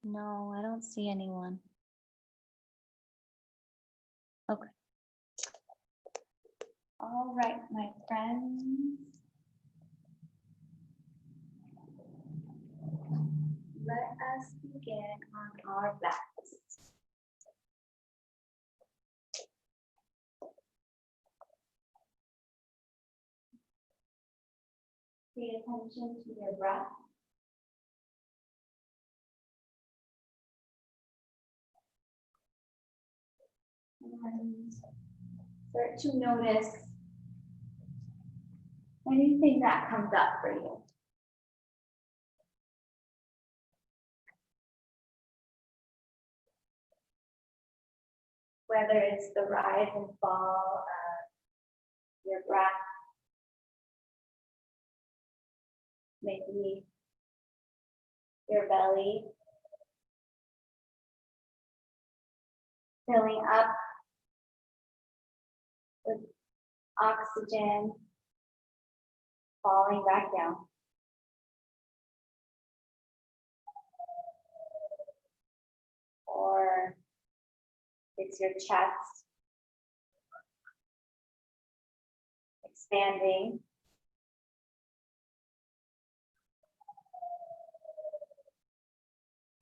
No, I don't see anyone. Okay. All right, my friends. Let us begin on our backs. Pay attention to your breath. And start to notice anything that comes up for you. Whether it's the rise and fall of your breath, maybe your belly filling up with oxygen, falling back down. Or it's your chest expanding.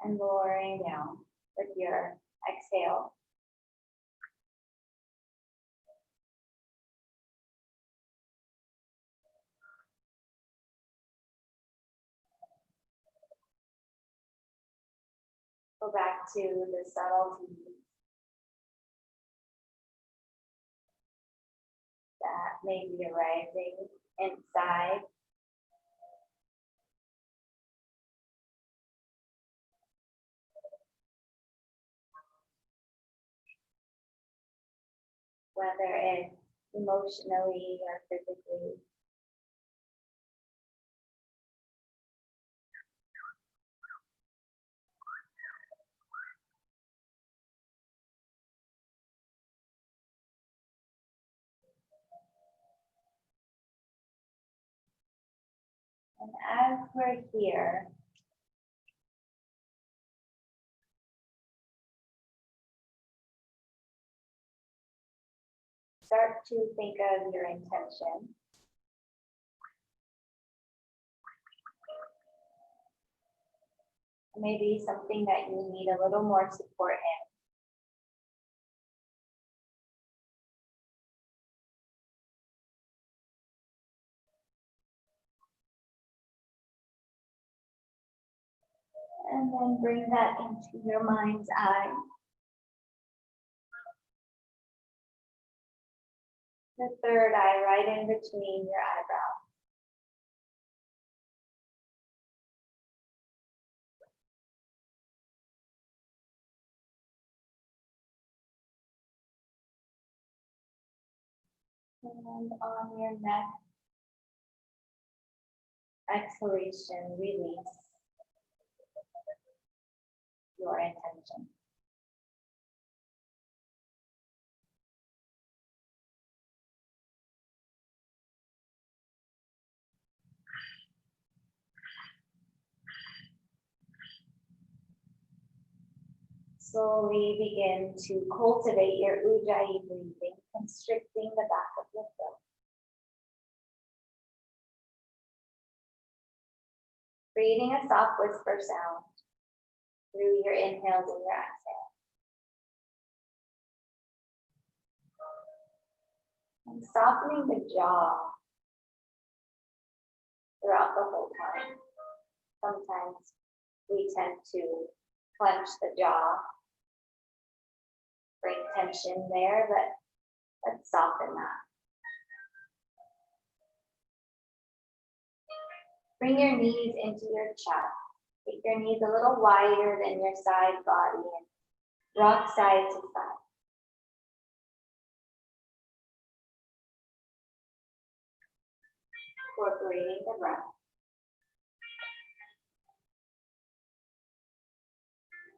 And lowering down with your exhale. Go back to the subtleties that may be arising inside. Whether it's emotionally or physically. And as we're here, start to think of your intention. Maybe something that you need a little more support in. And then bring that into your mind's eye. The third eye right in between your eyebrows. And on your neck, exhalation, release your intention. Slowly begin to cultivate your Ujjayi breathing, constricting the back of your throat. Creating a soft whisper sound through your inhales and your exhales. And softening the jaw throughout the whole time. Sometimes we tend to clench the jaw, bring tension there, but let's soften that. Bring your knees into your chest. Take your knees a little wider than your side body and rock side to side. Incorporating the breath.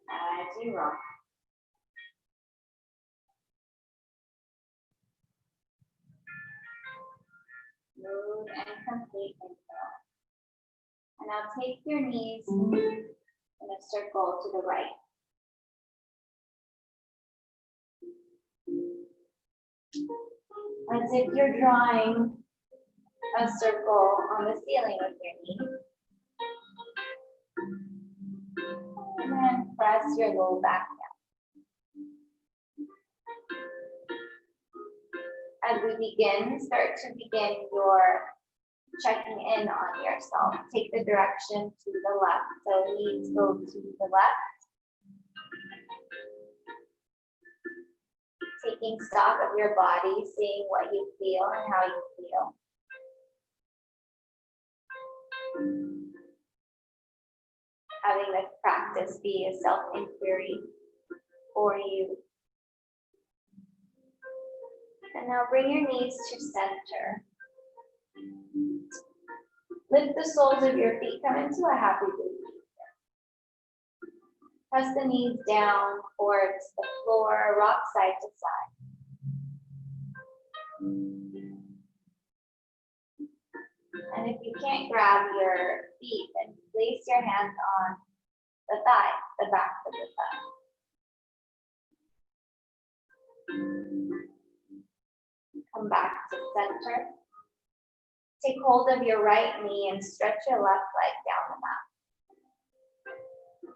As you rock. Smooth and complete inhale. And now take your knees in a circle to the right. As if you're drawing a circle on the ceiling with your knee. And then press your low back down. As we begin, start to begin your checking in on yourself. Take the direction to the left. So knees go to the left. Taking stock of your body, seeing what you feel and how you feel. Having this practice be a self-inquiry for you. And now bring your knees to center. Lift the soles of your feet, come into a happy baby. Press the knees down towards the floor, rock side to side. And if you can't grab your feet, then place your hands on the thigh, the back of the thigh. Come back to center. Take hold of your right knee and stretch your left leg down the mat.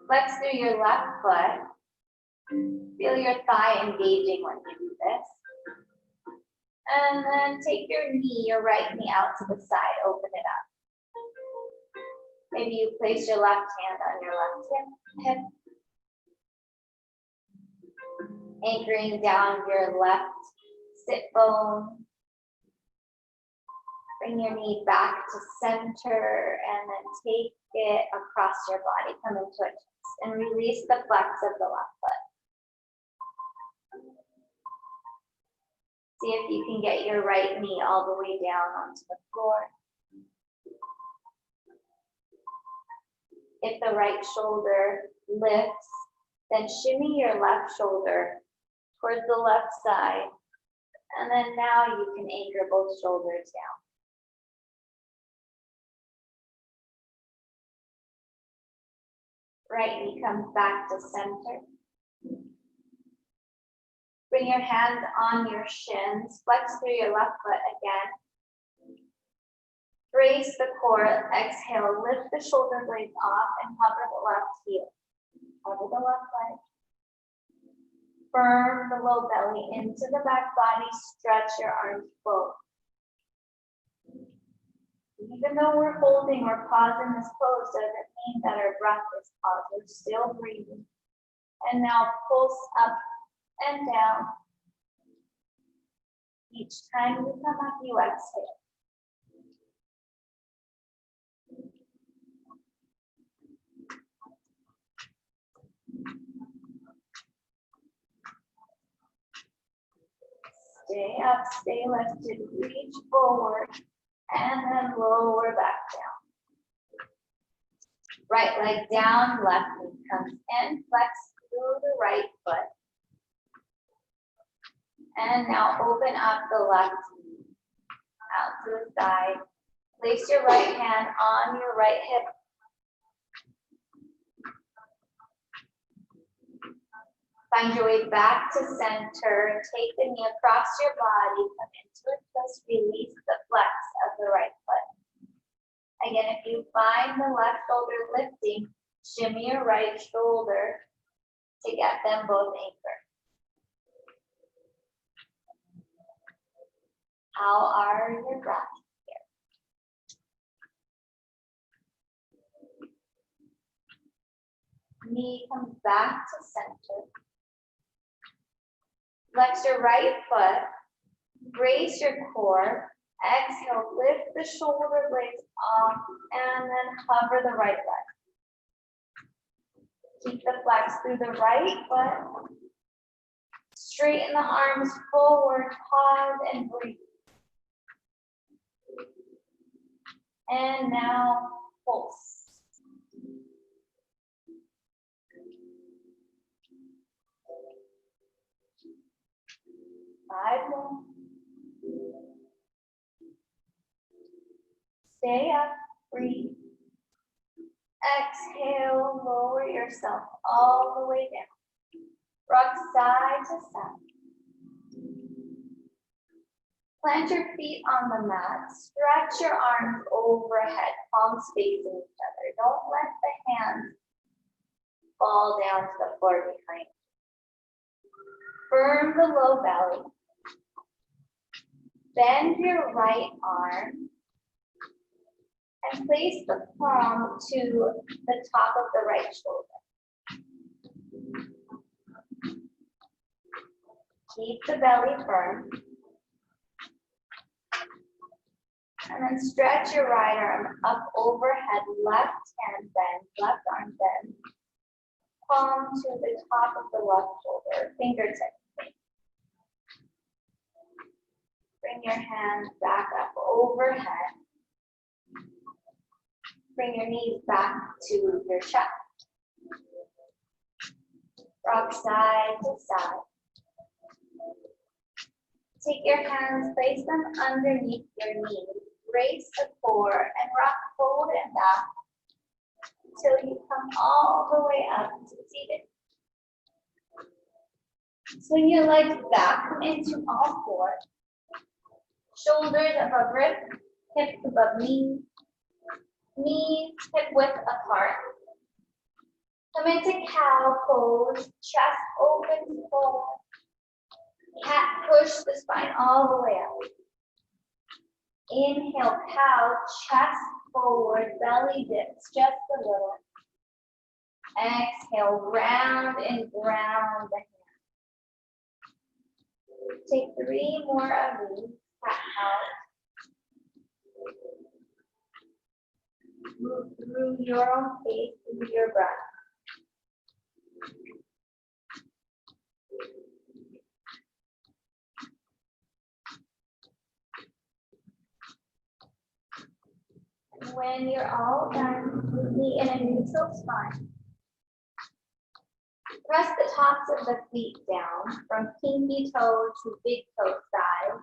Flex through your left foot. Feel your thigh engaging when you do this. And then take your knee, your right knee out to the side, open it up. Maybe you place your left hand on your left hip. Anchoring down your left sit bone. Bring your knee back to center and then take it across your body. Come into a twist and release the flex of the left foot. See if you can get your right knee all the way down onto the floor. If the right shoulder lifts, then shimmy your left shoulder towards the left side. And then now you can anchor both shoulders down. Right knee comes back to center. Bring your hands on your shins. Flex through your left foot again. Brace the core. Exhale. Lift the shoulder blades off and hover the left heel. Hover the left leg. Firm the low belly into the back body. Stretch your arms forward. Even though we're holding or pausing this pose, doesn't mean that our breath is paused. We're still breathing. And now pulse up and down. Each time you come up, you exhale. Stay up, stay lifted, reach forward, and then lower back down. Right leg down, left knee comes in, flex through the right foot. And now open up the left knee out to the side. Place your right hand on your right hip. Find your way back to center. Take the knee across your body. Come into a twist. Release the flex of the right foot. Again, if you find the left shoulder lifting, shimmy your right shoulder to get them both anchored. How are your breaths here? Knee comes back to center. Flex your right foot. Brace your core. Exhale, lift the shoulder blades off and then hover the right leg. Keep the flex through the right foot. Straighten the arms forward, pause and breathe. And now pulse. Five more. Stay up, breathe. Exhale, lower yourself all the way down. Rock side to side. Plant your feet on the mat. Stretch your arms overhead, palms facing each other. Don't let the hands fall down to the floor behind. Firm the low belly. Bend your right arm and place the palm to the top of the right shoulder. Keep the belly firm. And then stretch your right arm up overhead, left hand bend, left arm bend. Palm to the top of the left shoulder, fingertips. Bring your hands back up overhead. Bring your knees back to your chest. Rock side to side. Take your hands, place them underneath your knees. Brace the core and rock forward and back until you come all the way up to seated. Swing your legs back, come into all four. Shoulders above ribs, hips above knees, knees hip width apart. Come into cow pose, chest open forward. Cat, push the spine all the way up. Inhale, cow, chest forward, belly dips just a little. Exhale, round and ground the hand. Take 3 more of these. Cat cow. Move through your own pace through your breath. When you're all done, be in a neutral spine. Press the tops of the feet down from pinky toe to big toe side.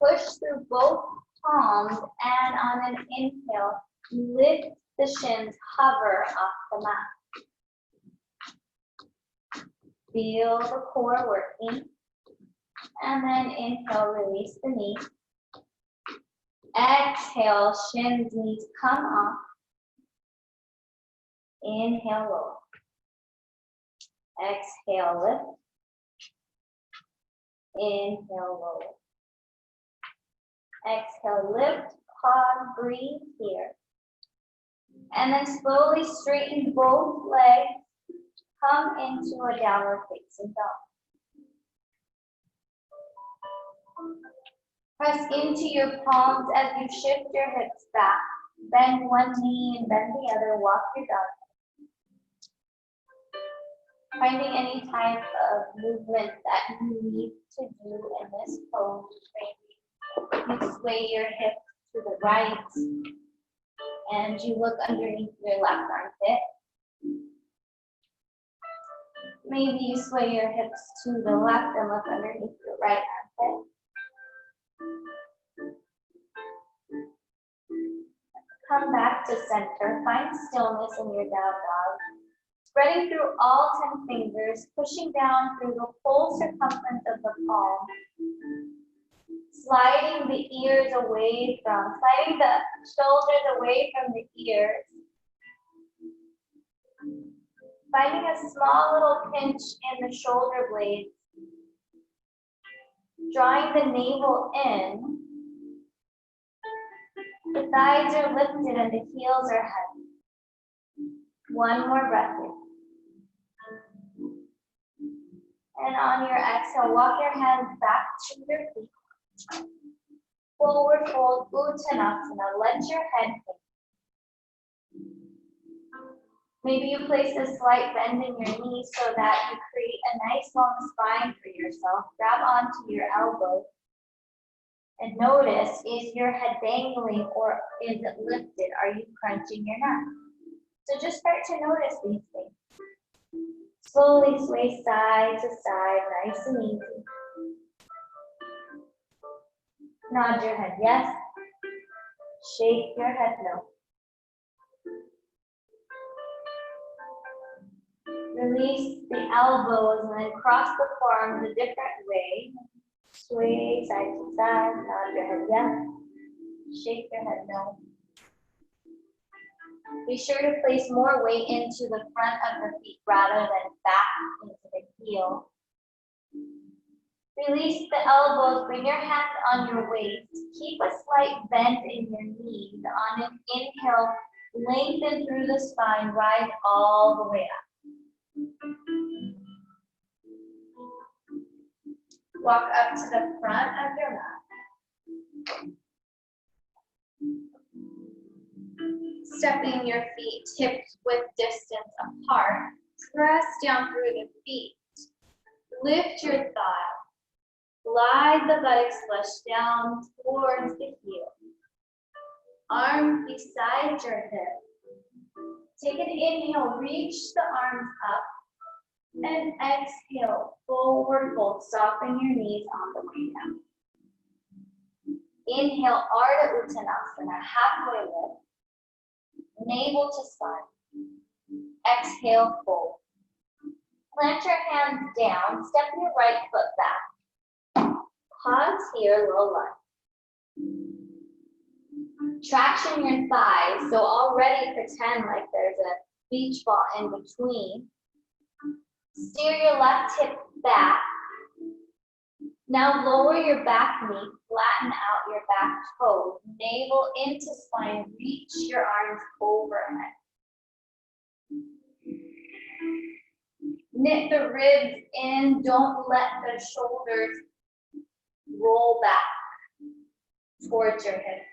Push through both palms and on an inhale, lift the shins, hover off the mat. Feel the core working. And then inhale, release the knee. Exhale, shins, knees come off. Inhale, lower. Exhale, lift. Inhale, lower. Exhale, lift, pause, breathe here. And then slowly straighten both legs. Come into a downward facing dog. Press into your palms as you shift your hips back. Bend one knee and bend the other. Walk your dog. Finding any type of movement that you need to do in this pose. Maybe you sway your hips to the right and you look underneath your left armpit. Maybe you sway your hips to the left and look underneath your right armpit. Come back to center. Find stillness in your down dog. Spreading through all 10 fingers, pushing down through the whole circumference of the palm. Sliding the ears away from, sliding the shoulders away from the ears. Finding a small little pinch in the shoulder blades. Drawing the navel in. The thighs are lifted and the heels are heavy. One more breath here. And on your exhale, walk your hands back to your feet. Forward fold, Uttanasana. Let your head hang. Maybe you place a slight bend in your knees so that you create a nice long spine for yourself. Grab onto your elbows. And notice, is your head dangling or is it lifted? Are you crunching your neck? So just start to notice these things. Slowly sway side to side, nice and easy. Nod your head yes. Shake your head no. Release the elbows and then cross the forearms a different way. Sway side to side, nod your head yes. Shake your head no. Be sure to place more weight into the front of the feet rather than back into the heel. Release the elbows, bring your hands on your waist. Keep a slight bend in your knees. On an inhale, lengthen through the spine, rise all the way up. Walk up to the front of your mat. Stepping your feet hips width distance apart. Press down through the feet. Lift your thigh. Glide the buttocks flush down towards the heel. Arms beside your hip. Take an inhale, reach the arms up. And exhale, forward fold. Soften your knees on the way down. Inhale, Ardha Uttanasana, halfway lift. Navel to spine. Exhale, fold. Plant your hands down. Step your right foot back. Pause here, low lunge. Traction your thighs. So already pretend like there's a beach ball in between. Steer your left hip back. Now lower your back knee, flatten out your back toes, navel into spine, reach your arms overhead. Knit the ribs in, don't let the shoulders roll back towards your hips.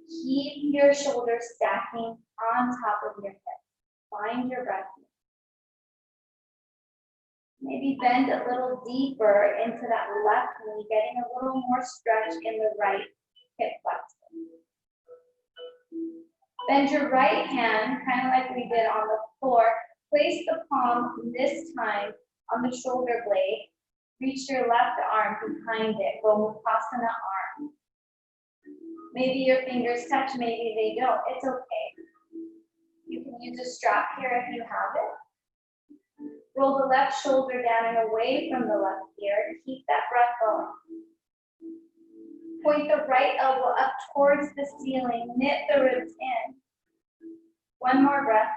Keep your shoulders stacking on top of your hips. Find your breath. Maybe bend a little deeper into that left knee, getting a little more stretch in the right hip flexor. Bend your right hand, kind of like we did on the floor. Place the palm this time on the shoulder blade. Reach your left arm behind it. Gomukhasana arm. Maybe your fingers touch, maybe they don't. It's okay. You can use a strap here if you have it. Roll the left shoulder down and away from the left ear. Keep that breath going. Point the right elbow up towards the ceiling. Knit the ribs in. One more breath.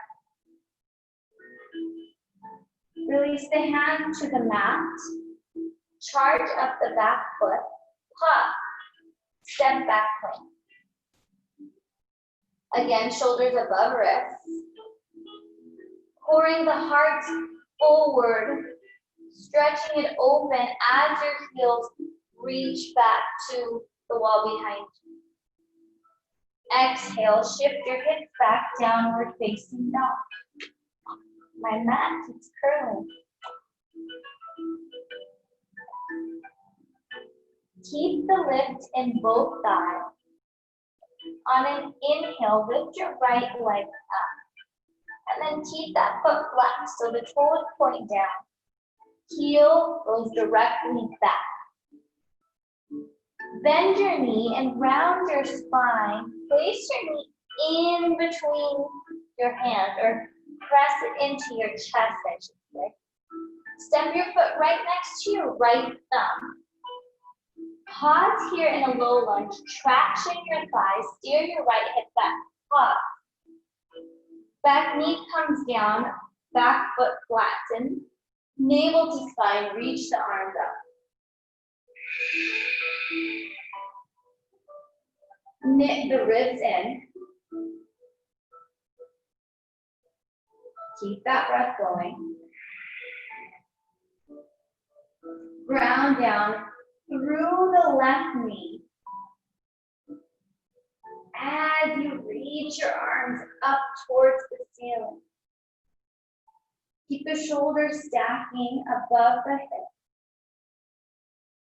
Release the hand to the mat. Charge up the back foot. Pause. Step back plank. Again, shoulders above wrists. Pouring the heart forward, stretching it open as your heels reach back to the wall behind you. Exhale, shift your hips back, downward facing dog. My mat keeps curling. Keep the lift in both thighs. On an inhale, lift your right leg up. And then keep that foot flat so the toes point down. Heel goes directly back. Bend your knee and round your spine. Place your knee in between your hands, or press it into your chest, I should say. Step your foot right next to your right thumb. Pause here in a low lunge. Traction your thighs. Steer your right hip back. Pause. Back knee comes down. Back foot flattens. Navel to spine. Reach the arms up. Knit the ribs in. Keep that breath going. Ground down through the left knee. As you reach your arms up towards the ceiling. Keep the shoulders stacking above the hip.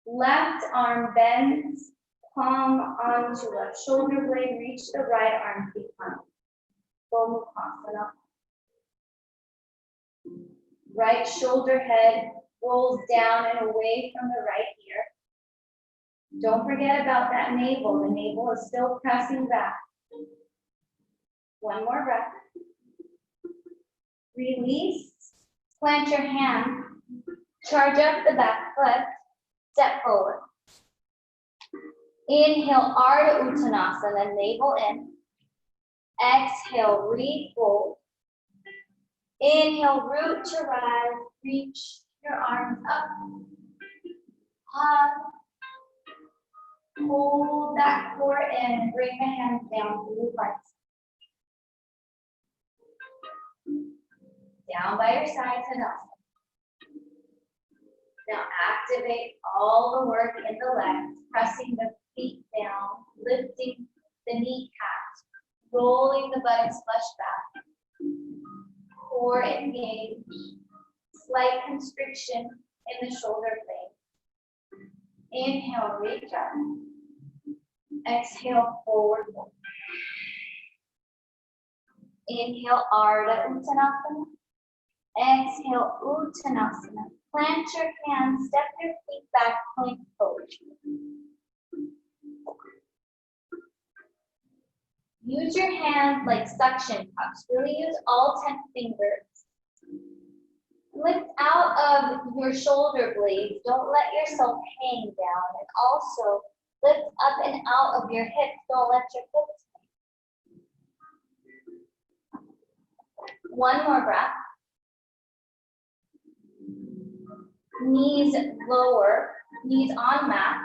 Left arm bends, palm onto left shoulder blade, reach the right arm behind. Gomukhasana. Right shoulder head rolls down and away from the right ear. Don't forget about that navel. The navel is still pressing back. One more breath. Release Plant your hand, charge up the back foot, step forward. Inhale, Ardha Uttanasana, navel in. Exhale, refold. Inhale, root to rise, reach your arms up. Hug. Hold that core in, bring the hands down to the right. Down by your side, Tadasana. Now activate all the work in the legs, pressing the feet down, lifting the kneecaps, rolling the buttocks flush back. Core engaged, slight constriction in the shoulder blade. Inhale, reach up. Exhale, forward fold. Inhale, Ardha Uttanasana. Exhale, Uttanasana. Plant your hands, step your feet back, plank pose. Use your hands like suction cups. Really use all 10 fingers. Lift out of your shoulder blades. Don't let yourself hang down. And also lift up and out of your hips. Don't let your hips hang. One more breath. Knees lower, knees on mat.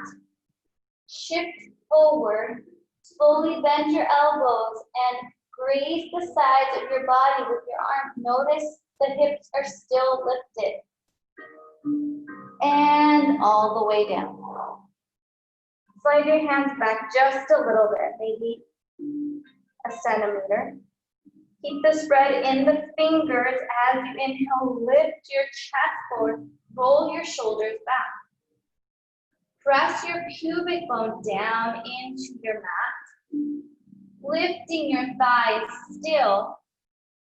Shift forward. Slowly bend your elbows and graze the sides of your body with your arms. Notice the hips are still lifted. And all the way down. Slide your hands back just a little bit, maybe a centimeter. Keep the spread in the fingers as you inhale. Lift your chest forward. Roll your shoulders back. Press your pubic bone down into your mat. Lifting your thighs still.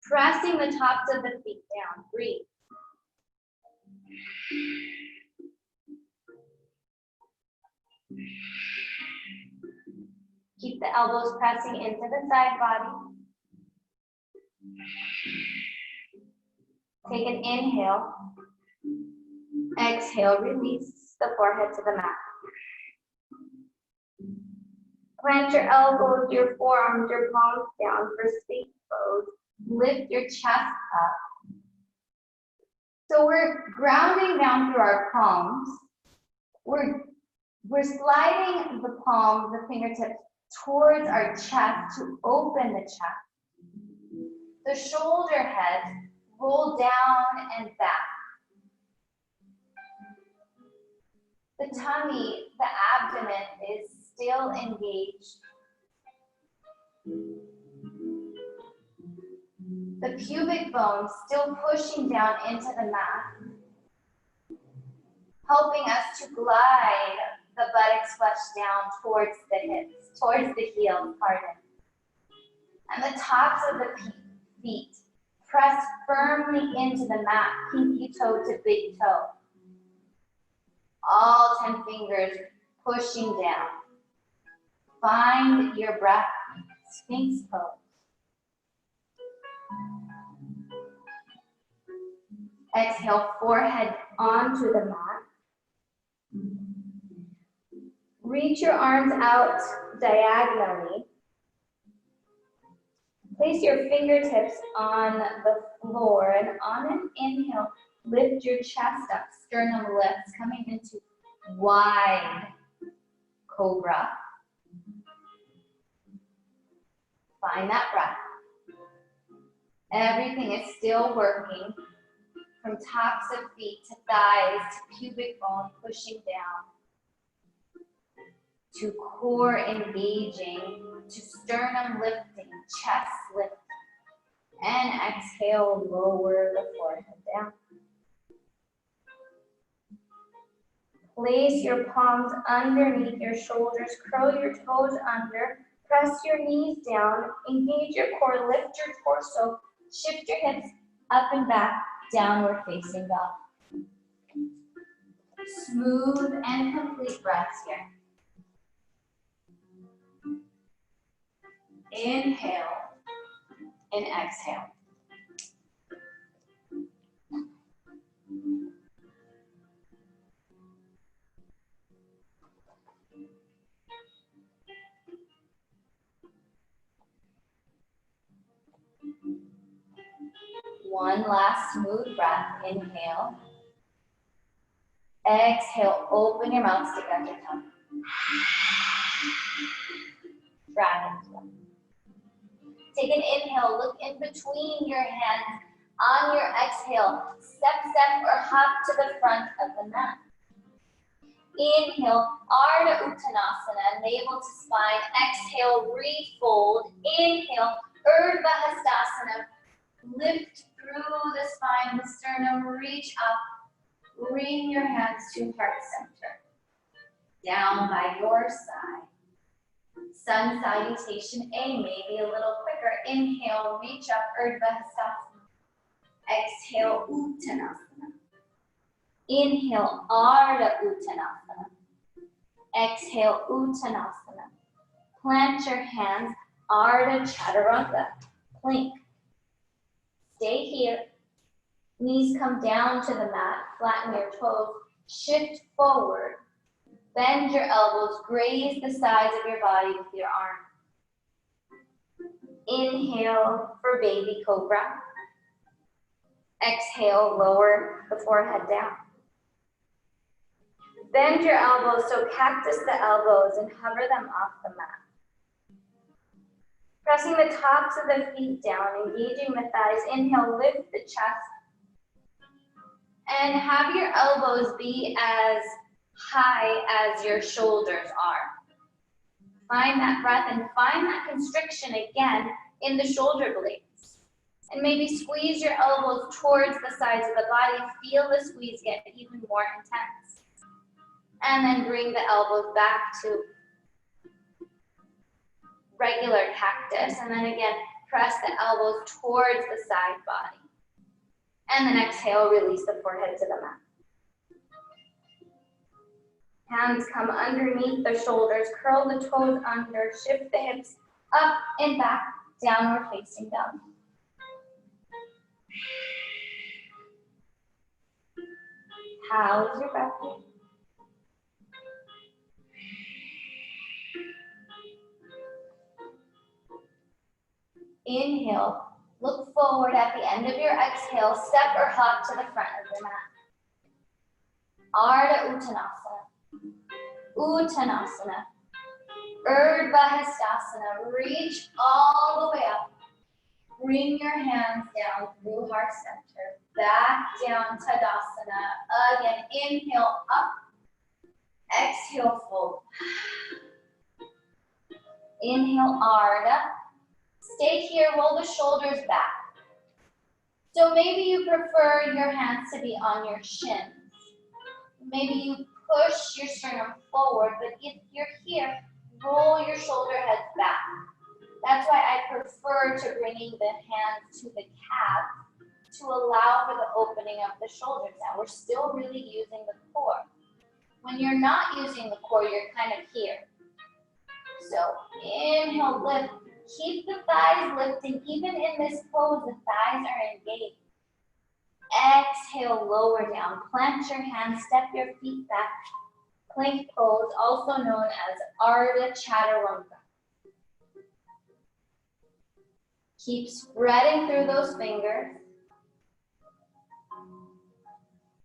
Pressing the tops of the feet down. Breathe. Keep the elbows pressing into the side body. Take an inhale. Exhale, release the forehead to the mat. Plant your elbows, your forearms, your palms down for space pose. Lift your chest up. So we're grounding down through our palms. We're sliding the palms, the fingertips, towards our chest to open the chest. The shoulder heads roll down and back. The tummy, the abdomen is still engaged. The pubic bone still pushing down into the mat, helping us to glide the buttocks flush down towards the hips, towards the heels, pardon. And the tops of the feet press firmly into the mat, pinky toe to big toe. All 10 fingers pushing down. Find your breath, Sphinx pose. Exhale, forehead onto the mat. Reach your arms out diagonally. Place your fingertips on the floor, and on an inhale, lift your chest up, sternum lifts, coming into wide cobra. Find that breath. Everything is still working, from tops of feet to thighs to pubic bone pushing down, to core engaging, to sternum lifting, chest lifting. And exhale, lower the forehead down. Place your palms underneath your shoulders, curl your toes under, press your knees down, engage your core, lift your torso, shift your hips up and back, downward facing dog. Smooth and complete breaths here. Inhale and exhale. One last smooth breath. Inhale. Exhale, open your mouth, stick out your tongue. Dragon. Take an inhale, look in between your hands. On your exhale, step, or hop to the front of the mat. Inhale, Ardha Uttanasana, navel to spine. Exhale, refold. Inhale, Urdhva Hastasana. Lift through the spine, the sternum, reach up. Bring your hands to heart center. Down by your side. Sun salutation A, maybe a little quicker. Inhale, reach up, Urdhva Hastasana. Exhale, Uttanasana. Inhale, Ardha Uttanasana. Exhale, Uttanasana. Plant your hands, Ardha Chaturanga. Plank. Stay here. Knees come down to the mat, flatten your toes, shift forward. Bend your elbows, graze the sides of your body with your arm. Inhale for baby cobra. Exhale, lower the forehead down. Bend your elbows, so cactus the elbows and hover them off the mat. Pressing the tops of the feet down, engaging the thighs. Inhale, lift the chest. And have your elbows be as high as your shoulders are. Find that breath and find that constriction again in the shoulder blades. And maybe squeeze your elbows towards the sides of the body. Feel the squeeze get even more intense. And then bring the elbows back to regular cactus. And then again, press the elbows towards the side body. And then exhale, release the forehead to the mat. Hands come underneath the shoulders, curl the toes under, shift the hips up and back, downward facing dog. How's your breath? Inhale, look forward at the end of your exhale, step or hop to the front of the mat. Ardha Uttanasana, Uttanasana, Urdhva Hastasana, reach all the way up. Bring your hands down through heart center, back down Tadasana. Again, inhale up, exhale fold. Inhale Ardha. Stay here, roll the shoulders back. So maybe you prefer your hands to be on your shins. Maybe you push your sternum forward, but if you're here, roll your shoulder heads back. That's why I prefer to bringing the hands to the calf to allow for the opening of the shoulders. Now we're still really using the core. When you're not using the core, you're kind of here. So inhale, lift. Keep the thighs lifting. Even in this pose, the thighs are engaged. Exhale, lower down. Plant your hands, step your feet back. Plank pose, also known as Ardha Chaturanga. Keep spreading through those fingers.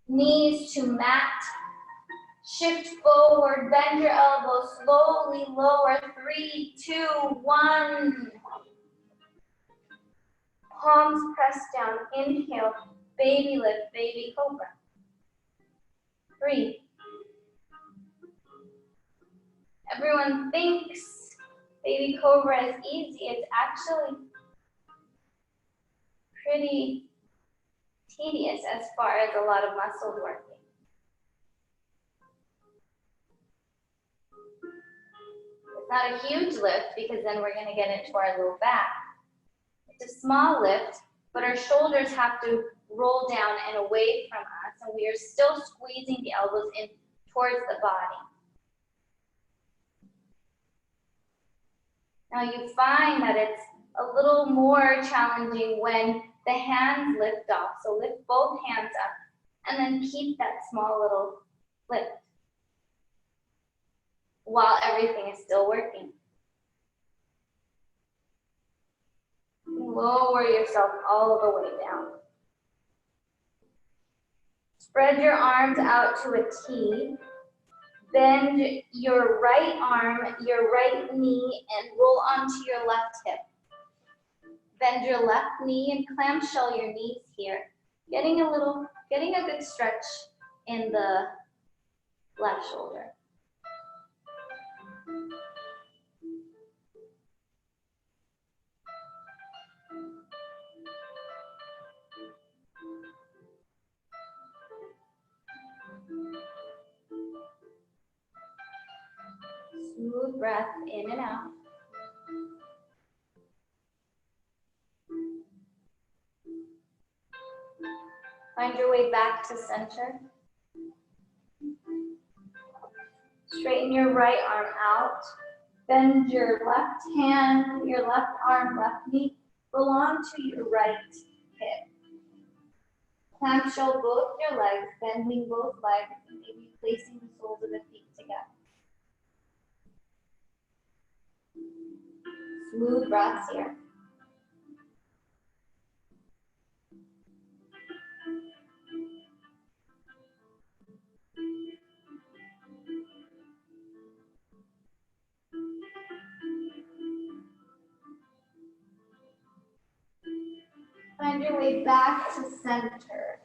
Knees to mat. Shift forward, bend your elbows, slowly lower. 3, 2, 1. Palms pressed down. Inhale, baby lift, baby cobra. 3. Everyone thinks baby cobra is easy. It's actually pretty tedious as far as a lot of muscles working. It's not a huge lift because then we're going to get into our low back. It's a small lift, but our shoulders have to roll down and away from us, and we are still squeezing the elbows in towards the body. Now you find that it's a little more challenging when the hands lift off. So lift both hands up and then keep that small little lift while everything is still working. Lower yourself all the way down. Spread your arms out to a T. Bend your right arm, your right knee, and roll onto your left hip. Bend your left knee and clamshell your knees here. Getting a good stretch in the left shoulder. Smooth breath in and out. Find your way back to center. Straighten your right arm out. Bend your left hand, your left arm, left knee. Roll onto your right hip. Clamshell both your legs, bending both legs, and maybe placing the soles of the feet together. Smooth breaths here. Find your way back to center.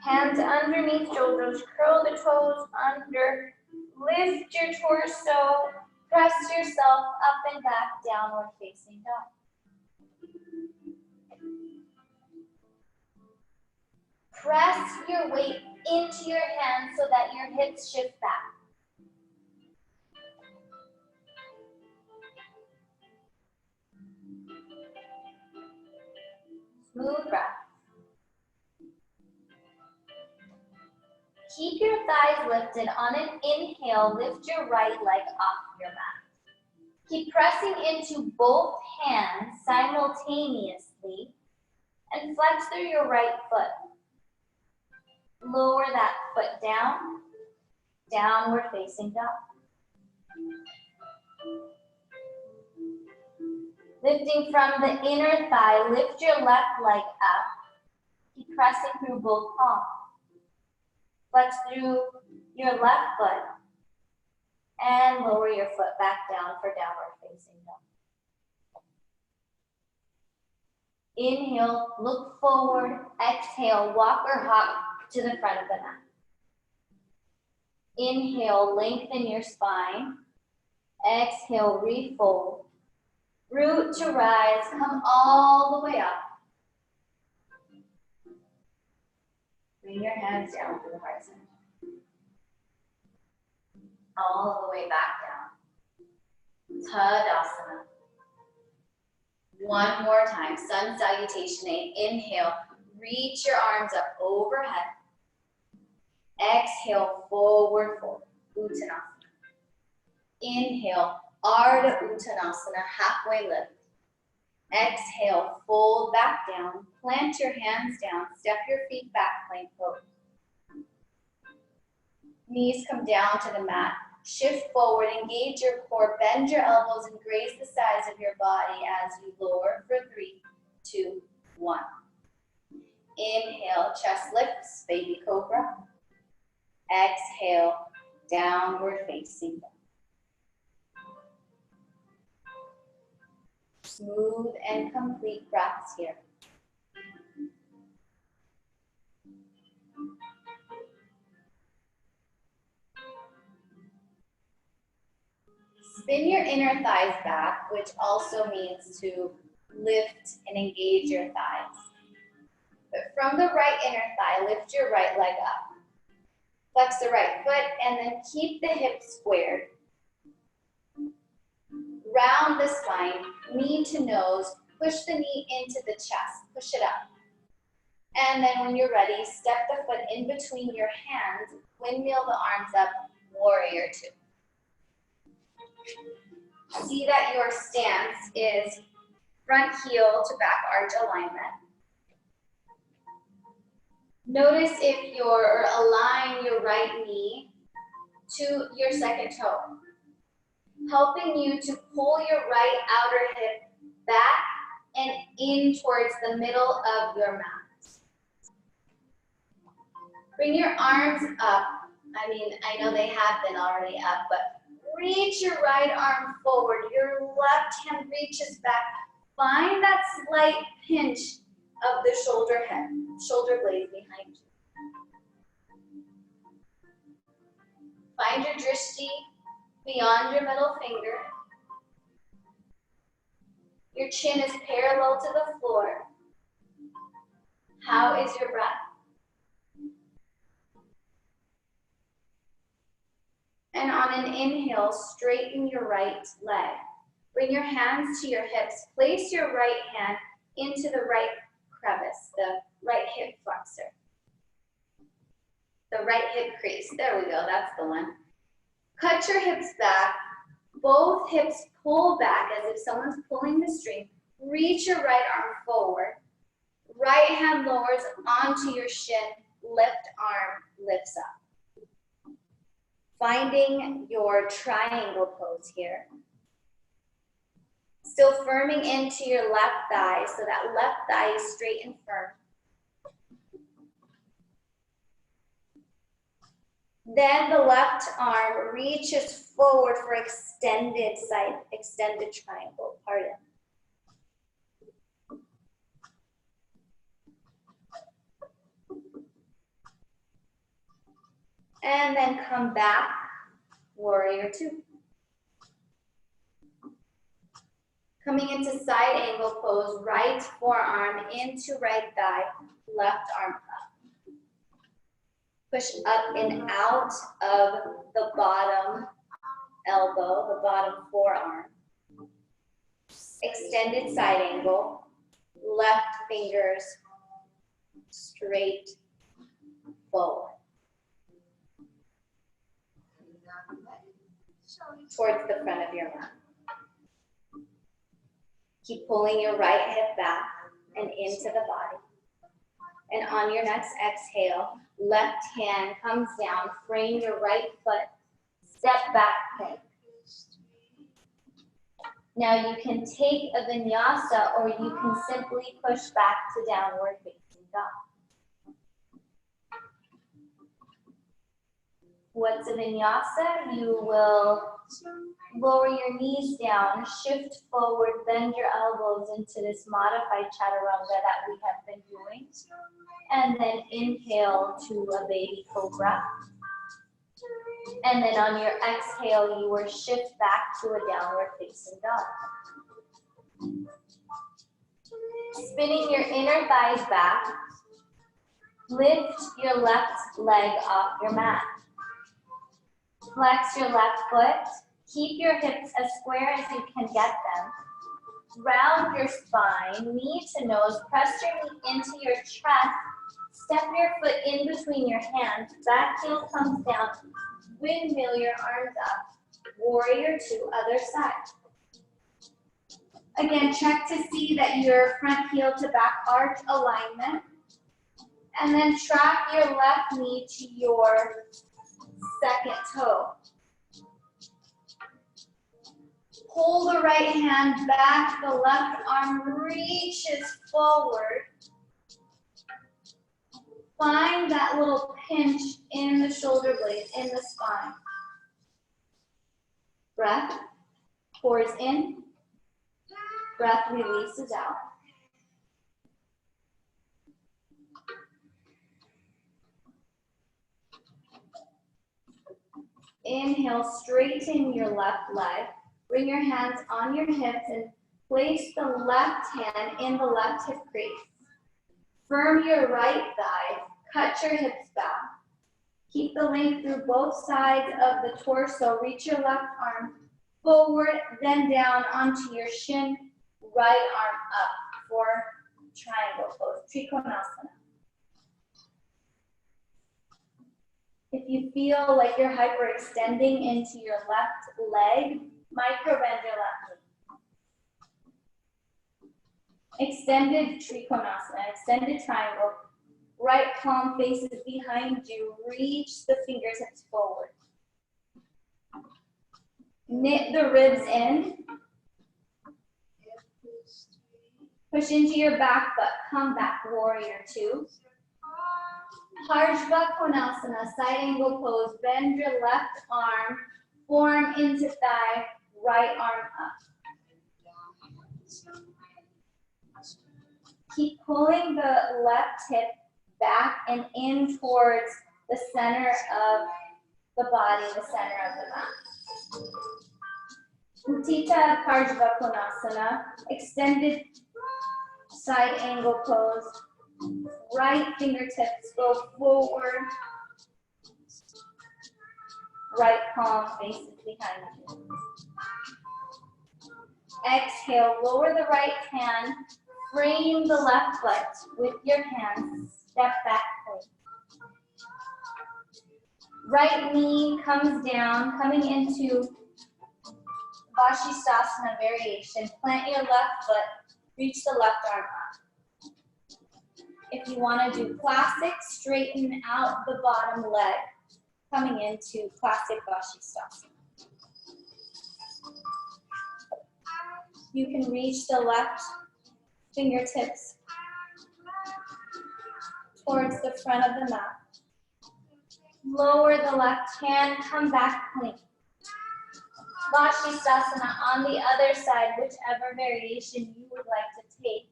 Hands underneath shoulders, curl the toes under, lift your torso, press yourself up and back, downward facing dog. Press your weight into your hands so that your hips shift back. Smooth breath. Keep your thighs lifted. On an inhale, lift your right leg off your mat. Keep pressing into both hands simultaneously and flex through your right foot. Lower that foot down, downward facing dog. Lifting from the inner thigh, lift your left leg up. Keep pressing through both palms. Flex through your left foot and lower your foot back down for downward facing dog. Inhale, look forward. Exhale, walk or hop to the front of the mat. Inhale, lengthen your spine. Exhale, refold. Root to rise, come all the way up. Bring your hands down to the heart center. All the way back down. Tadasana. One more time, sun salutation. Inhale, reach your arms up overhead. Exhale, forward fold, Uttanasana. Inhale, Ardha Uttanasana, halfway lift. Exhale, fold back down, plant your hands down, step your feet back, plank pose. Knees come down to the mat, shift forward, engage your core, bend your elbows and graze the sides of your body as you lower for 3, 2, 1. Inhale, chest lifts, baby cobra. Exhale, downward facing dog. Smooth and complete breaths here. Spin your inner thighs back, which also means to lift and engage your thighs. But from the right inner thigh, lift your right leg up. Flex the right foot and then keep the hips squared. Round the spine, knee to nose, push the knee into the chest, push it up. And then when you're ready, step the foot in between your hands, windmill the arms up, warrior 2. See that your stance is front heel to back arch alignment. Notice if you're align your right knee to your second toe, helping you to pull your right outer hip back in towards the middle of your mat. Bring your arms up. I mean, I know they have been already up, but reach your right arm forward. Your left hand reaches back. Find that slight pinch of the shoulder blade behind you. Find your drishti beyond your middle finger. Your chin is parallel to the floor. How is your breath? And on an inhale, straighten your right leg. Bring your hands to your hips. Place your right hand into the right crevice, the right hip flexor. The right hip crease. There we go, that's the one. Cut your hips back. Both hips pull back as if someone's pulling the string. Reach your right arm forward. Right hand lowers onto your shin. Left arm lifts up. Finding your triangle pose here. Still firming into your left thigh so that left thigh is straight and firm. Then the left arm reaches forward for extended triangle, pardon. And then come back, warrior two. Coming into side angle pose, right forearm into right thigh, left arm up. Push up and out of the bottom elbow, the bottom forearm. Extended side angle, left fingers straight forward. Towards the front of your mat. Keep pulling your right hip back and into the body. And on your next exhale, left hand comes down, frame your right foot, step back plank. Now you can take a vinyasa or you can simply push back to downward facing dog. What's a vinyasa? You will lower your knees down, shift forward, bend your elbows into this modified chaturanga that we have been doing. And then inhale to a baby cobra. And then on your exhale, you will shift back to a downward facing dog. Spinning your inner thighs back. Lift your left leg off your mat. Flex your left foot. Keep your hips as square as you can get them. Round your spine, knee to nose. Press your knee into your chest. Step your foot in between your hands. Back heel comes down. Windmill your arms up. Warrior two, other side. Again, check to see that your front heel to back arch alignment. And then track your left knee to your second toe. Pull the right hand back, the left arm reaches forward. Find that little pinch in the shoulder blade, in the spine. Breath pours in, breath releases out. Inhale, straighten your left leg. Bring your hands on your hips and place the left hand in the left hip crease. Firm your right thigh, cut your hips back. Keep the length through both sides of the torso. Reach your left arm forward, then down onto your shin, right arm up for triangle pose, Trikonasana. If you feel like you're hyperextending into your left leg, micro-bend your left knee. Extended Trikonasana, extended triangle. Right palm faces behind you. Reach the fingertips forward. Knit the ribs in. Push into your back foot, come back, warrior two. Parsva Konasana, side angle pose, bend your left arm, form into thigh, right arm up. Keep pulling the left hip back and in towards the center of the body, the center of the mat. Uttita Parsva Konasana, extended side angle pose. Right fingertips go forward. Right palm faces behind you. Exhale, lower the right hand. Frame the left foot with your hands. Step back please. Right knee comes down, coming into Vashisthasana variation. Plant your left foot, reach the left arm up. If you want to do classic, straighten out the bottom leg, coming into classic Vashisthasana. You can reach the left fingertips towards the front of the mat. Lower the left hand, come back clean. Vashisthasana on the other side, whichever variation you would like to take.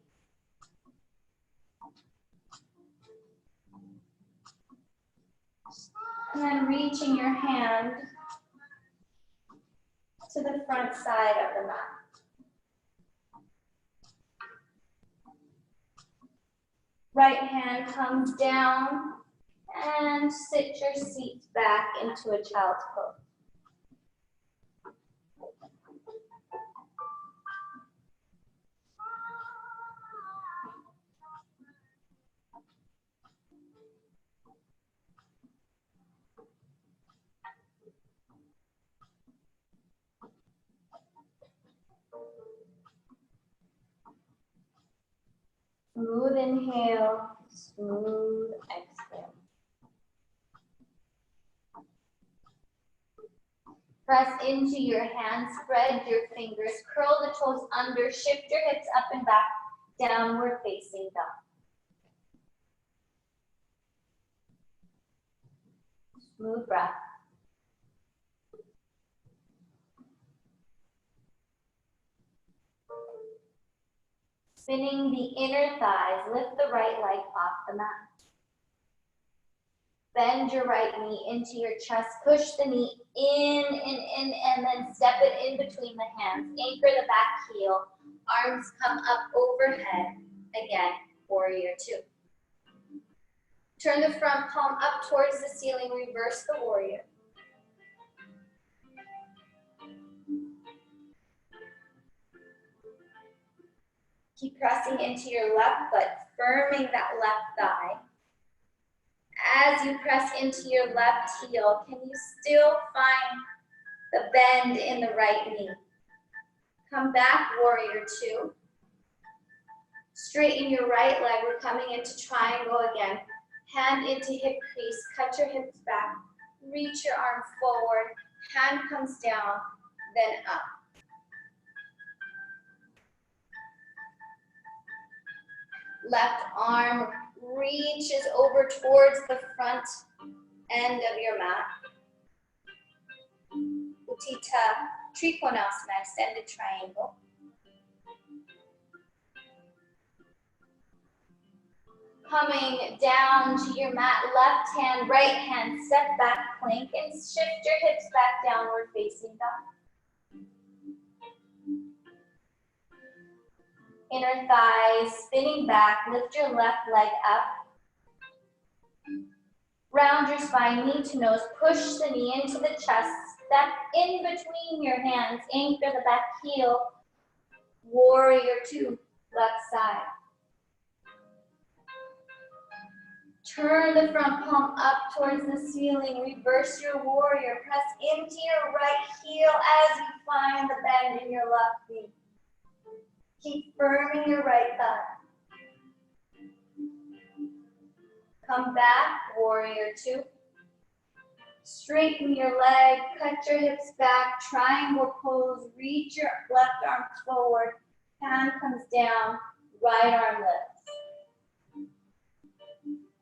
And then reaching your hand to the front side of the mat. Right hand comes down and sit your seat back into a child's pose. Smooth inhale, smooth exhale. Press into your hands, spread your fingers, curl the toes under, shift your hips up and back, downward facing dog. Smooth breath. Spinning the inner thighs, lift the right leg off the mat. Bend your right knee into your chest, push the knee in, and then step it in between the hands. Anchor the back heel, arms come up overhead. Again, warrior two. Turn the front palm up towards the ceiling, reverse the warrior. Keep pressing into your left foot, firming that left thigh. As you press into your left heel, can you still find the bend in the right knee? Come back, warrior two. Straighten your right leg, we're coming into triangle again. Hand into hip crease, cut your hips back, reach your arm forward, hand comes down, then up. Left arm reaches over towards the front end of your mat. Uttita Trikonasana, extended triangle. Coming down to your mat, left hand, right hand, step back plank and shift your hips back downward facing dog. Inner thighs spinning back, lift your left leg up. Round your spine, knee to nose, push the knee into the chest, step in between your hands, anchor the back heel, warrior two, left side. Turn the front palm up towards the ceiling, reverse your warrior, press into your right heel as you find the bend in your left knee. Keep firming your right thigh. Come back, warrior two. Straighten your leg, cut your hips back, triangle pose, reach your left arm forward, hand comes down, Right arm lifts.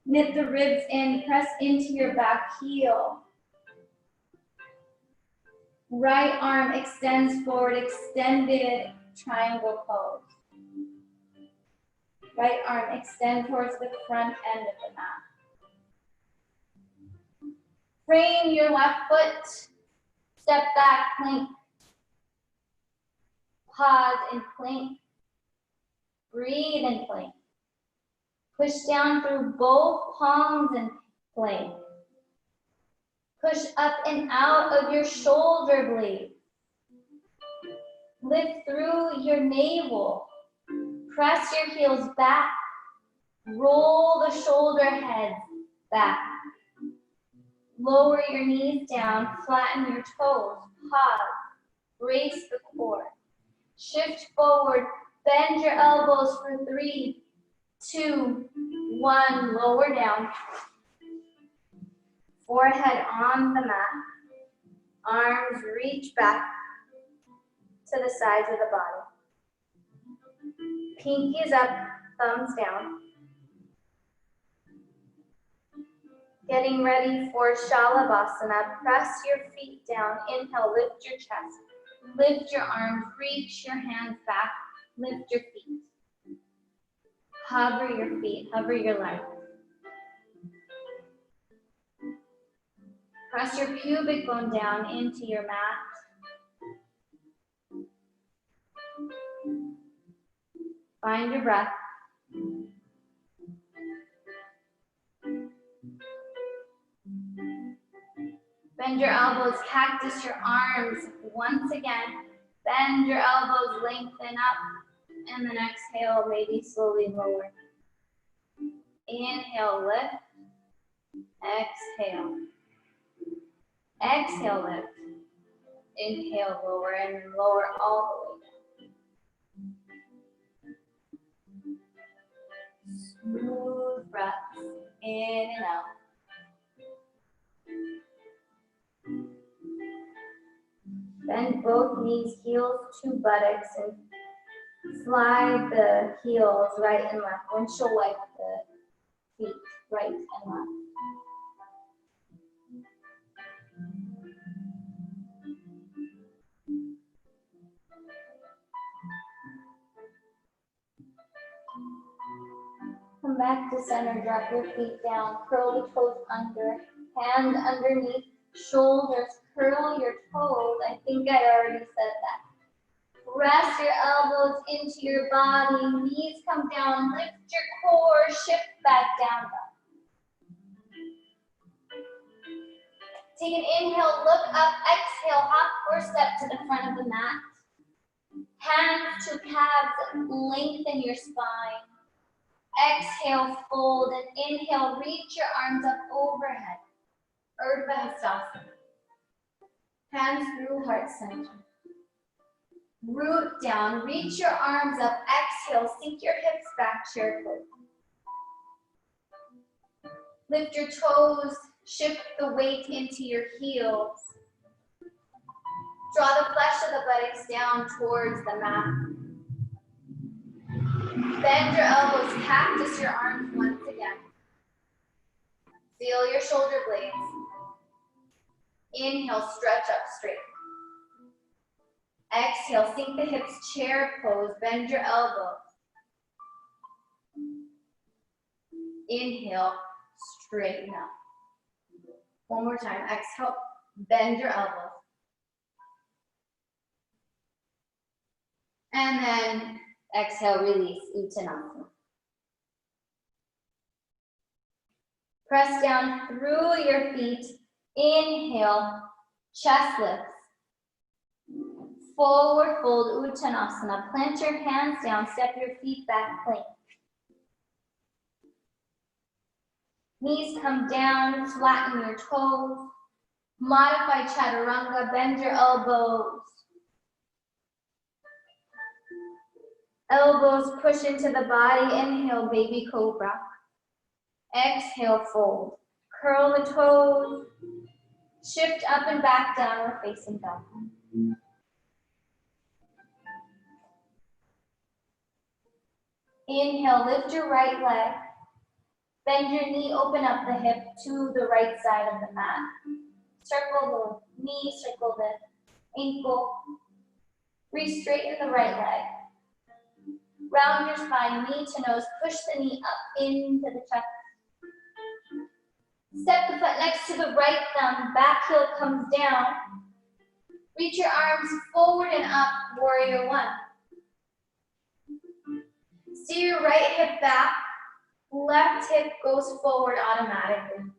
Knit the ribs in, press into your back heel. Right arm extends forward, extended triangle pose. Right arm extend towards the front end of the mat. Frame your left foot. Step back, plank. Pause and plank. Breathe and plank. Push down through both palms and plank. Push up and out of your shoulder blades. Lift through your navel. Press your heels back. Roll the shoulder heads back. Lower your knees down, flatten your toes. Pause. Brace the core. Shift forward. Bend your elbows for 3, 2, 1. Lower down. Forehead on the mat. Arms reach back to the sides of the body. Pinkies up, thumbs down. Getting ready for Shalabhasana. Press your feet down. Inhale, lift your chest. Lift your arms, reach your hands back. Lift your feet. Hover your feet, hover your legs. Press your pubic bone down into your mat. Find your breath. Bend your elbows, cactus your arms. Once again, bend your elbows, lengthen up, and then exhale, maybe slowly lower. Inhale, lift. Exhale. Exhale, lift. Inhale, lower, and then lower all the way down. Smooth breaths in and out. Bend both knees, heels to buttocks, and slide the heels right and left. Windshield wipe the feet right and left. Come back to center, drop your feet down, curl the toes under, hand underneath, shoulders, curl your toes. I think I already said that. Press your elbows into your body, knees come down, lift your core, shift back down. Take an inhale, look up, exhale, hop or step to the front of the mat. Hands to calves, lengthen your spine. Exhale, fold, and inhale, reach your arms up overhead. Urdhva Hastasana. Hands through heart center. Root down, reach your arms up, exhale, sink your hips back, chair pose. Lift your toes, shift the weight into your heels. Draw the flesh of the buttocks down towards the mat. Bend your elbows, cactus your arms once again. Feel your shoulder blades. Inhale, stretch up straight. Exhale, sink the hips, chair pose, bend your elbows. Inhale, straighten up. One more time, exhale, bend your elbows. And then exhale, release, Uttanasana. Press down through your feet. Inhale, chest lifts. Forward fold, Uttanasana. Plant your hands down, step your feet back, plank. Knees come down, flatten your toes. Modify Chaturanga, bend your elbows. Elbows push into the body. Inhale, baby cobra. Exhale, fold. Curl the toes. Shift up and back, downward facing dog. Inhale, lift your right leg. Bend your knee, open up the hip to the right side of the mat. Circle the knee, circle the ankle. Re-straighten the right leg. Round your spine, knee to nose. Push the knee up into the chest. Step the foot next to the right thumb. Back heel comes down. Reach your arms forward and up, warrior one. Steer your right hip back. Left hip goes forward automatically.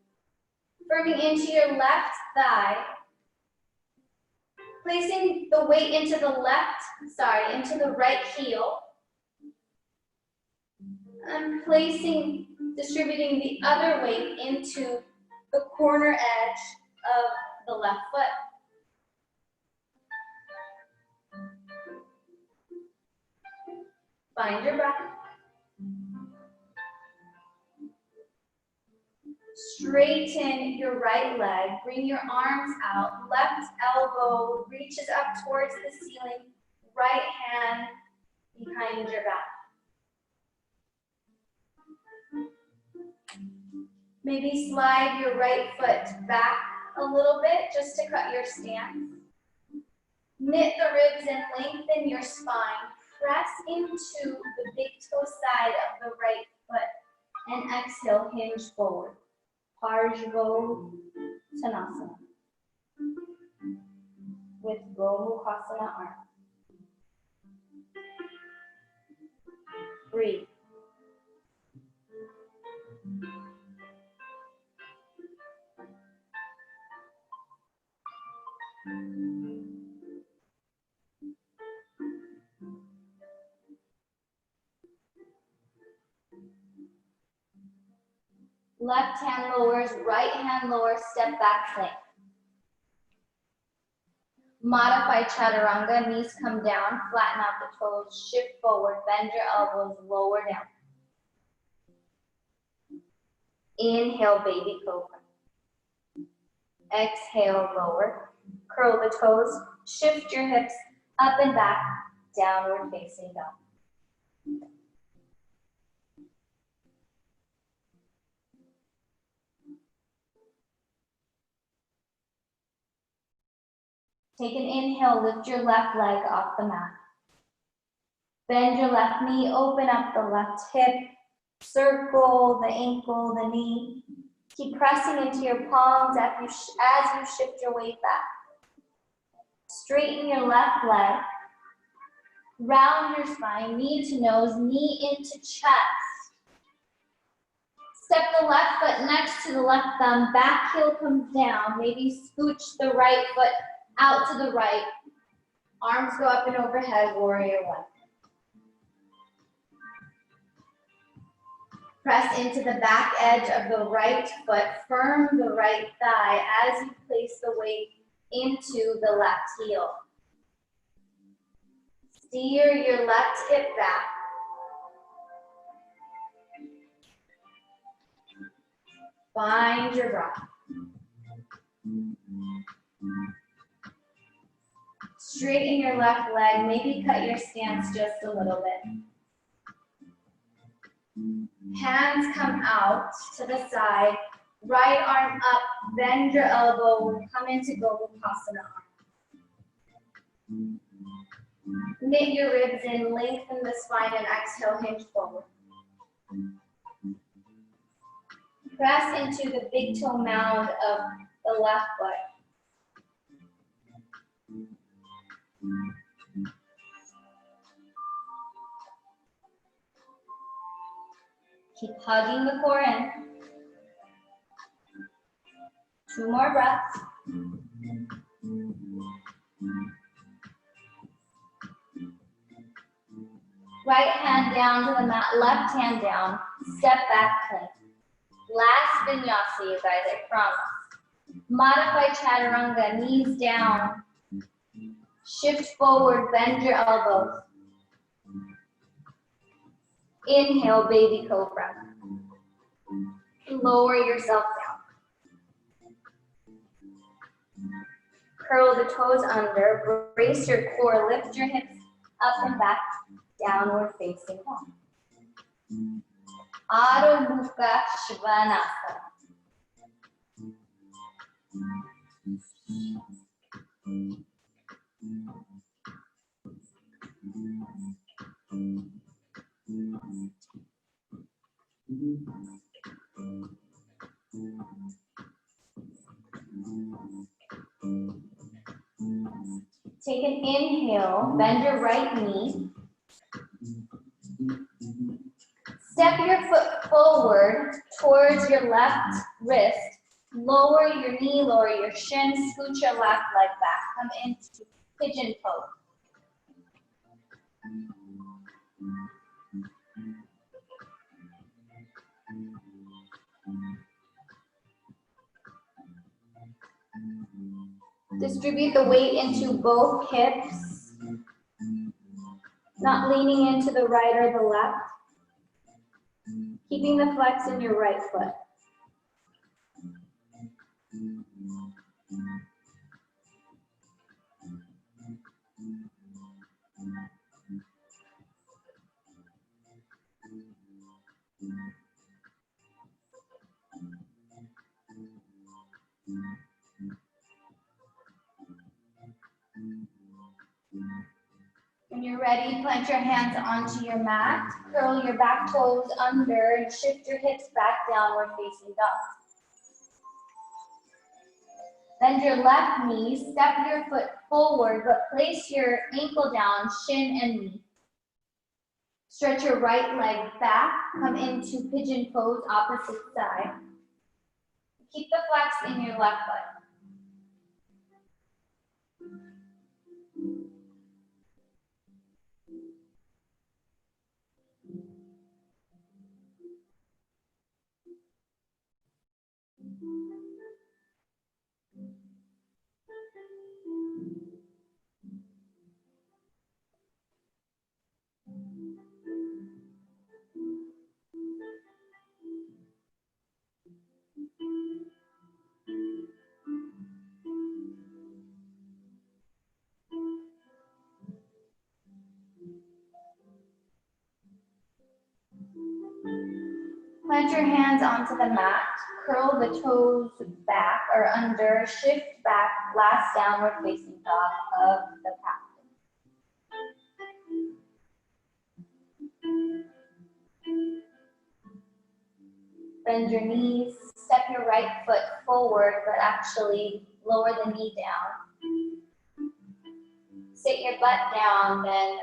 Firming into your left thigh. Placing the weight into the right heel. And distributing the other weight into the corner edge of the left foot. Find your breath. Straighten your right leg. Bring your arms out. Left elbow reaches up towards the ceiling. Right hand behind your back. Maybe slide your right foot back a little bit just to cut your stance. Knit the ribs and lengthen your spine. Press into the big toe side of the right foot and exhale, hinge forward. Parshvottanasana with Gomukhasana arm. Breathe. Left hand lowers, right hand lowers, step back plank. Modify chaturanga, knees come down, flatten out the toes, shift forward, bend your elbows, lower down. Inhale, baby cobra. Exhale, lower. Curl the toes, shift your hips up and back, downward facing dog. Take an inhale, lift your left leg off the mat. Bend your left knee, open up the left hip, circle the ankle, the knee. Keep pressing into your palms as you shift your weight back. Straighten your left leg. Round your spine, knee to nose, knee into chest. Step the left foot next to the left thumb, back heel comes down. Maybe scooch the right foot out to the right. Arms go up and overhead, warrior one. Press into the back edge of the right foot, firm the right thigh as you place the weight into the left heel. Steer your left hip back. Find your breath. Straighten your left leg, maybe cut your stance just a little bit. Hands come out to the side, right arm up, bend your elbow, come into Gomukhasana. Knit your ribs in, lengthen the spine, and exhale, hinge forward. Press into the big toe mound of the left foot. Keep hugging the core in. 2 more breaths. Right hand down to the mat, left hand down, step back plank. Last vinyasa, you guys, I promise. Modify chaturanga, knees down. Shift forward, bend your elbows. Inhale, baby cobra. Lower yourself down. Curl the toes under, brace your core, lift your hips up and back, downward facing dog. Adho Mukha Svanasana. Take an inhale, bend your right knee. Step your foot forward towards your left wrist. Lower your knee, lower your shin, scoot your left leg back. Come into pigeon pose. Distribute the weight into both hips, not leaning into the right or the left. Keeping the flex in your right foot. When you're ready, plant your hands onto your mat, curl your back toes under, and shift your hips back downward facing dog. Bend your left knee, step your foot forward, but place your ankle down, shin and knee. Stretch your right leg back, come into pigeon pose, opposite side. Keep the flex in your left foot. Plant your hands onto the mat, curl the toes back or under, shift back, last downward facing dog of the path. Bend your knees, step your right foot forward, but actually lower the knee down. Sit your butt down, then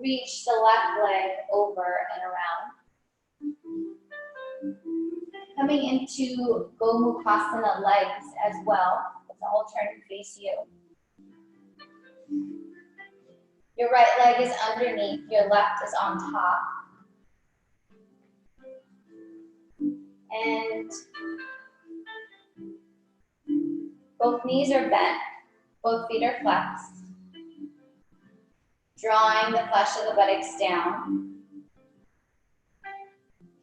reach the left leg over and around. Coming into Gomukhasana legs as well. It's all turn to face you. Your right leg is underneath, your left is on top. And both knees are bent, both feet are flexed. Drawing the flesh of the buttocks down.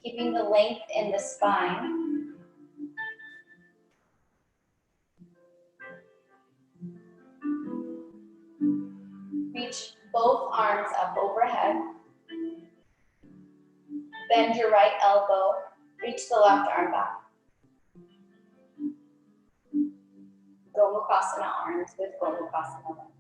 Keeping the length in the spine. Reach both arms up overhead. Bend your right elbow. Reach the left arm back. Gomukhasana arms with Gomukhasana legs.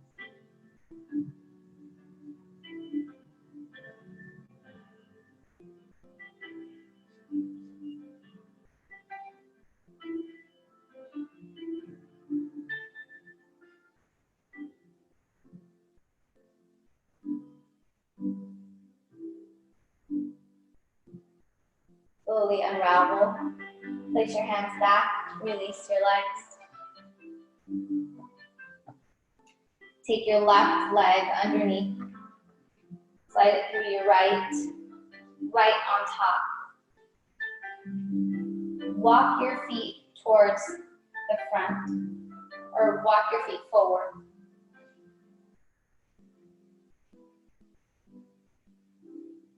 Slowly unravel. Place your hands back. Release your legs. Take your left leg underneath. Slide it through your right on top. Walk your feet towards the front, or walk your feet forward.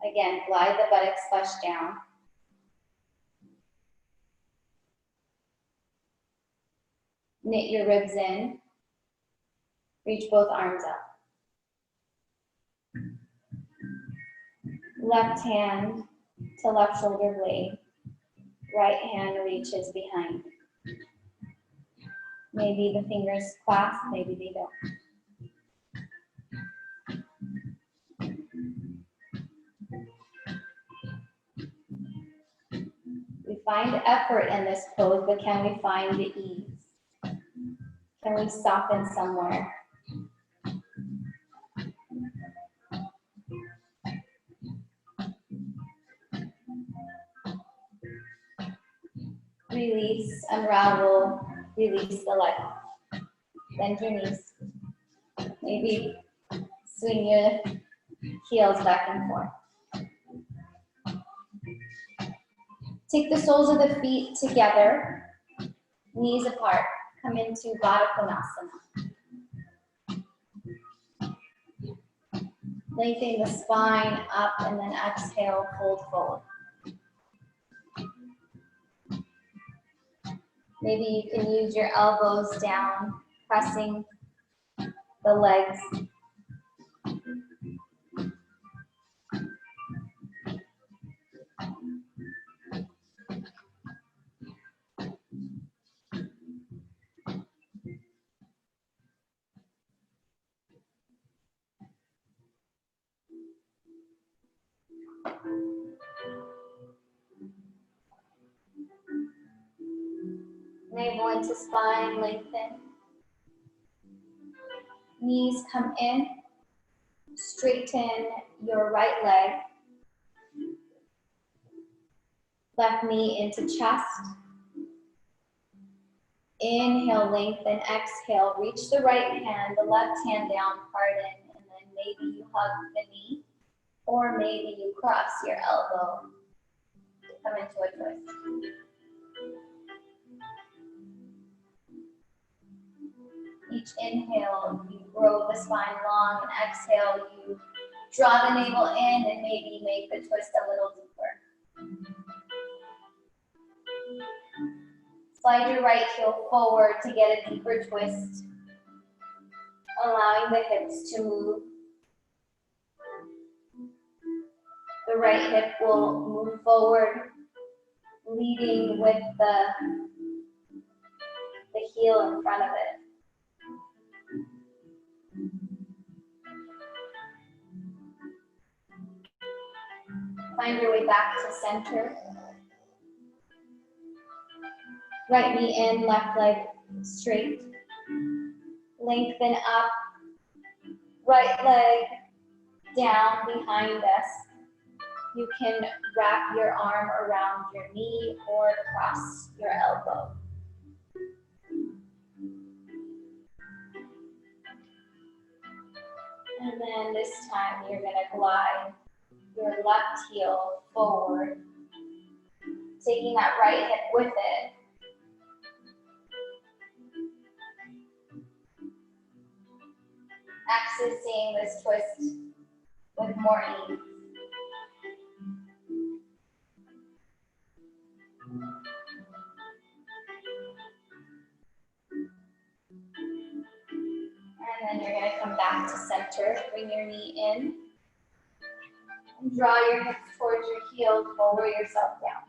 Again, glide the buttocks flush down. Knit your ribs in. Reach both arms up. Left hand to left shoulder blade. Right hand reaches behind. Maybe the fingers clasp, maybe they don't. We find effort in this pose, but can we find the ease? Can we soften somewhere? Release, unravel, release the leg. Bend your knees. Maybe swing your heels back and forth. Take the soles of the feet together, knees apart. Come into Baddha Konasana. Lengthen the spine up and then exhale, fold forward. Maybe you can use your elbows down, pressing the legs. Navel into spine, lengthen. Knees come in. Straighten your right leg. Left knee into chest. Inhale, lengthen, exhale. Reach the right hand, the left hand down, pardon, and then maybe you hug the knee, or maybe you cross your elbow to come into a twist. Each inhale, you grow the spine long, and exhale, you draw the navel in and maybe make the twist a little deeper. Slide your right heel forward to get a deeper twist, allowing the hips to move. The right hip will move forward, leading with the heel in front of it. Find your way back to center. Right knee in, left leg straight. Lengthen up, right leg down behind us. You can wrap your arm around your knee or cross your elbow. And then this time you're going to glide your left heel forward, taking that right hip with it. Accessing this twist with more ease. And then you're going to come back to center. Bring your knee in. And draw your hips towards your heels. Lower yourself down.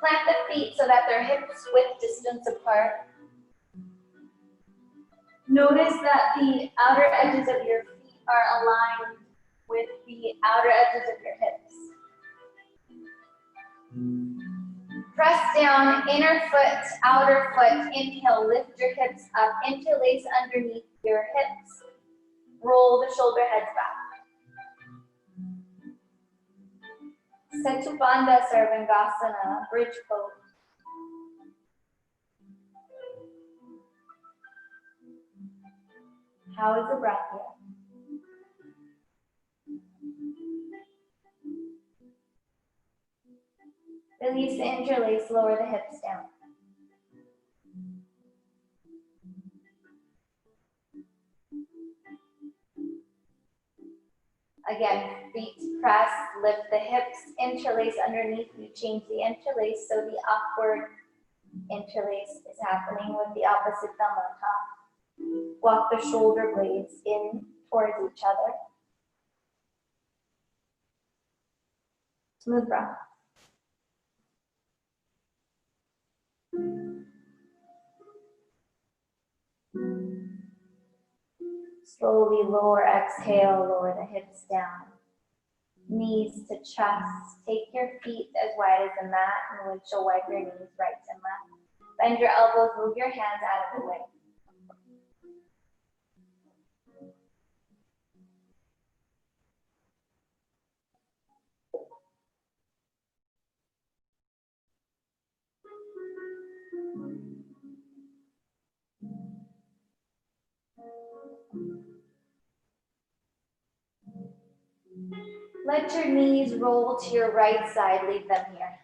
Plant the feet so that they're hips width distance apart. Notice that the outer edges of your feet are aligned with the outer edges of your hips. Press down, inner foot, outer foot. Inhale, lift your hips up. Interlace underneath your hips. Roll the shoulder heads back. Setubandha Sarvangasana, bridge pose. How is the breath here? Release the interlace, lower the hips down. Again, feet press, lift the hips, interlace underneath. You change the interlace so the upward interlace is happening with the opposite thumb on top. Walk the shoulder blades in towards each other. Smooth breath. Slowly lower, exhale, lower the hips down. Knees to chest. Take your feet as wide as the mat and windshield wipe your knees right and left. Bend your elbows, move your hands out of the way. Let your knees roll to your right side, leave them here.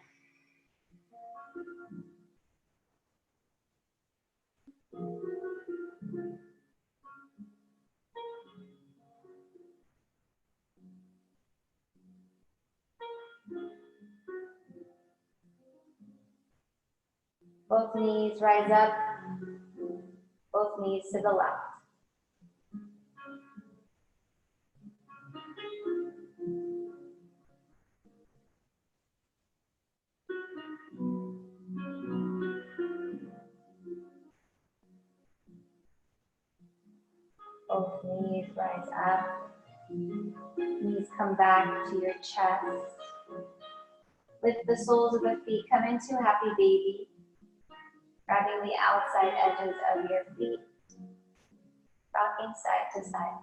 Both knees rise up, both knees to the left. Both knees rise up, knees come back to your chest. Lift the soles of the feet, come into happy baby, grabbing the outside edges of your feet, rocking side to side.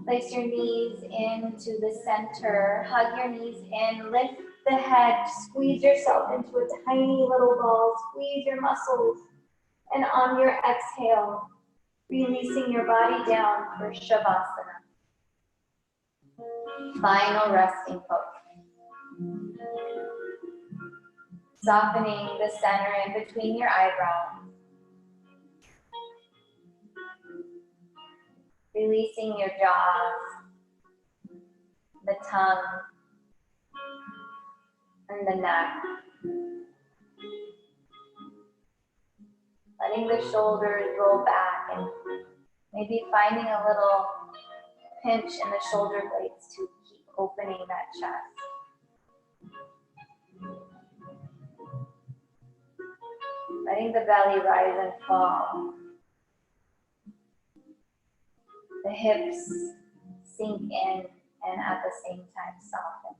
Place your knees into the center, hug your knees in, lift the head, squeeze yourself into a tiny little ball, squeeze your muscles, and on your exhale, releasing your body down for Shavasana. Final resting pose. Softening the center in between your eyebrows. Releasing your jaws, the tongue, and the neck. Letting the shoulders roll back and maybe finding a little pinch in the shoulder blades to keep opening that chest. Letting the belly rise and fall. The hips sink in and at the same time soften.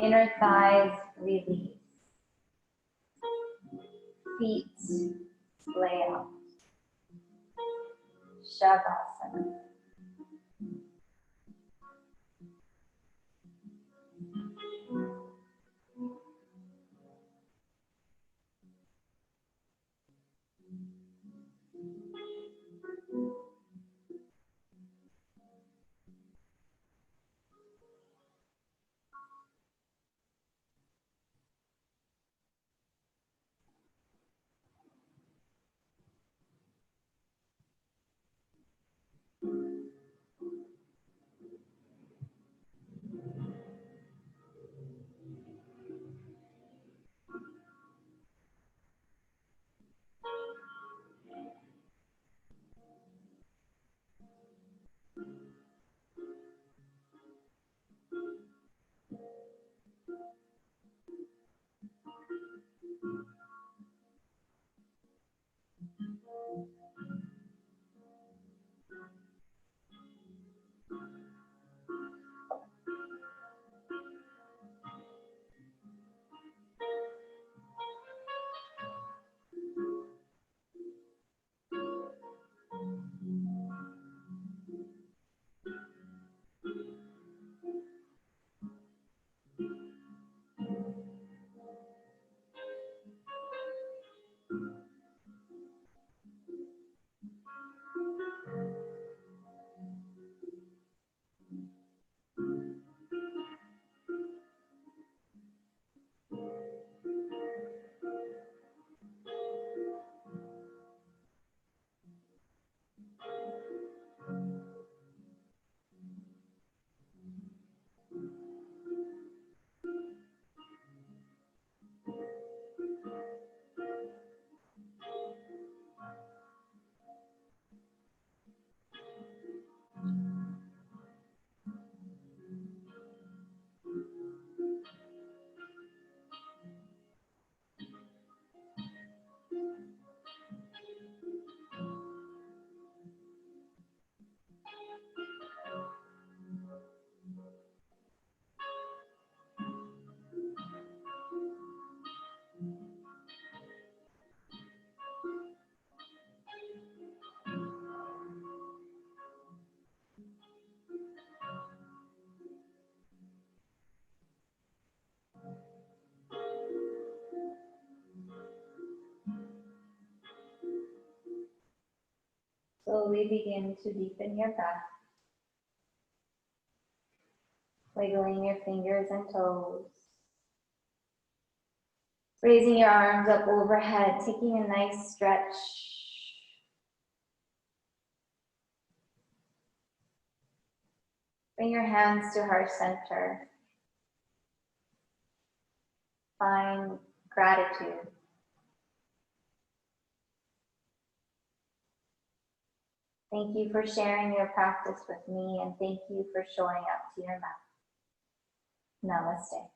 Inner thighs release. Feet splay out. Shavasana. Slowly begin to deepen your breath. Wiggling your fingers and toes. Raising your arms up overhead, taking a nice stretch. Bring your hands to heart center. Find gratitude. Thank you for sharing your practice with me, and thank you for showing up to your mat. Namaste.